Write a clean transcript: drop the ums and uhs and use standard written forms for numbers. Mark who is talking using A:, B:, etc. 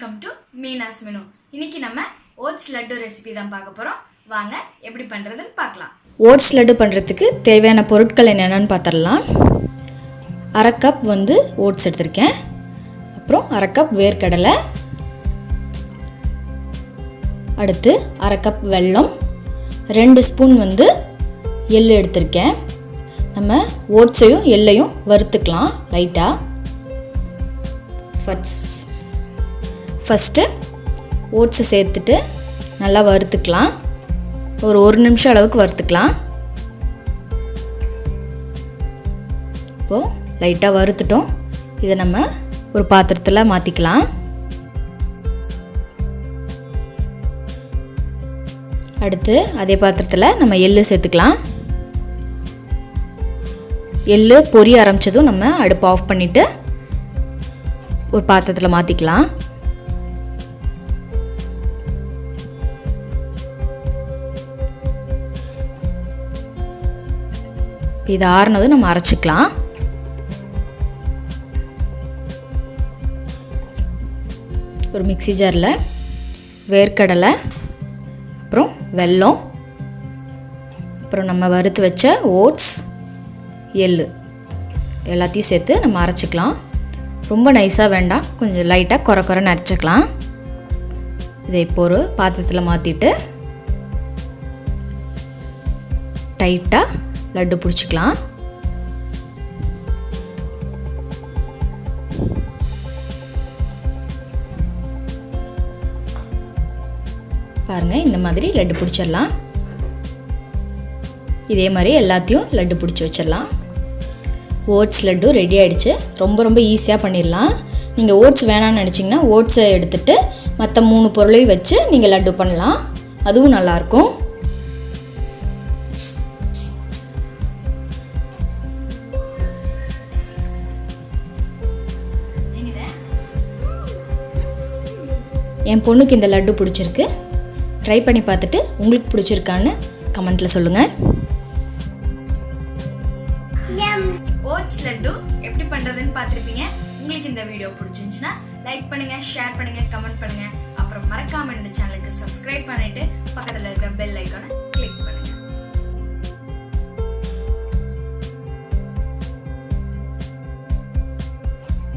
A: Welcome to Meena's menu. இன்னைக்கு நம்ம oats laddu recipe தான் பார்க்க போகிறோம். வாங்க எப்படி பண்ணுறதுன்னு பார்க்கலாம்.
B: ஓட்ஸ் லட்டு பண்ணுறதுக்கு தேவையான பொருட்கள் என்னென்னு பார்த்துடலாம். அரை கப் ஓட்ஸ் எடுத்திருக்கேன். அப்புறம் அரை கப் வேர்க்கடலை, அடுத்து அரை கப் வெல்லம், 2 ஸ்பூன் எள்ளு எடுத்திருக்கேன். நம்ம ஓட்ஸையும் எள்ளையும் வறுத்துக்கலாம் லைட்டாக. ஃபஸ்ட்டு ஓட்ஸை சேர்த்துட்டு நல்லா வறுத்துக்கலாம். ஒரு நிமிஷம் அளவுக்கு வறுத்துக்கலாம். இப்போது லைட்டாக வறுத்துட்டோம். இதை நம்ம ஒரு பாத்திரத்தில் மாற்றிக்கலாம். அடுத்து அதே பாத்திரத்தில் நம்ம எள்ளு சேர்த்துக்கலாம். எள்ளு பொரிய ஆரம்பித்ததும் நம்ம அடுப்பு ஆஃப் பண்ணிவிட்டு ஒரு பாத்திரத்தில் மாற்றிக்கலாம். இது ஆறுனதும் நம்ம அரைச்சிக்கலாம். ஒரு மிக்ஸி ஜாரில் வேர்க்கடலை, அப்புறம் வெல்லம், அப்புறம் நம்ம வறுத்து வச்ச ஓட்ஸ், எள்ளு எல்லாத்தையும் சேர்த்து நம்ம அரைச்சிக்கலாம். ரொம்ப நைஸாக வேண்டாம், கொஞ்சம் லைட்டாக குறைன்னு அரைச்சிக்கலாம். இதை இப்போ ஒரு பாத்திரத்தில் மாற்றிட்டு டைட்டாக லட்டு பிடிச்சிக்கலாம். பாருங்கள், இந்த மாதிரி லட்டு பிடிச்சிடலாம். இதே மாதிரி எல்லாத்தையும் லட்டு பிடிச்சி வச்சிடலாம். ஓட்ஸ் லட்டு ரெடி ஆகிடுச்சு. ரொம்ப ஈஸியாக பண்ணிடலாம். நீங்கள் ஓட்ஸ் வேணான்னு நினச்சிங்கன்னா ஓட்ஸை எடுத்துகிட்டு மற்ற 3 பொருளையும் வச்சு நீங்கள் லட்டு பண்ணலாம். அதுவும் நல்லாயிருக்கும். என் பொண்ணுக்கு இந்த லட்டு பிடிச்சிருக்கு. ட்ரை பண்ணி பார்த்துட்டு உங்களுக்கு பிடிச்சிருக்கான்னு கமெண்ட்டில் சொல்லுங்கள்.
A: ஓட்ஸ் லட்டு எப்படி பண்ணுறதுன்னு பார்த்துருப்பீங்க. உங்களுக்கு இந்த வீடியோ பிடிச்சிருந்துச்சுன்னா லைக் பண்ணுங்கள், ஷேர் பண்ணுங்கள், கமெண்ட் பண்ணுங்கள். அப்புறம் மறக்காமல் இந்த சேனலுக்கு சப்ஸ்கிரைப் பண்ணிவிட்டு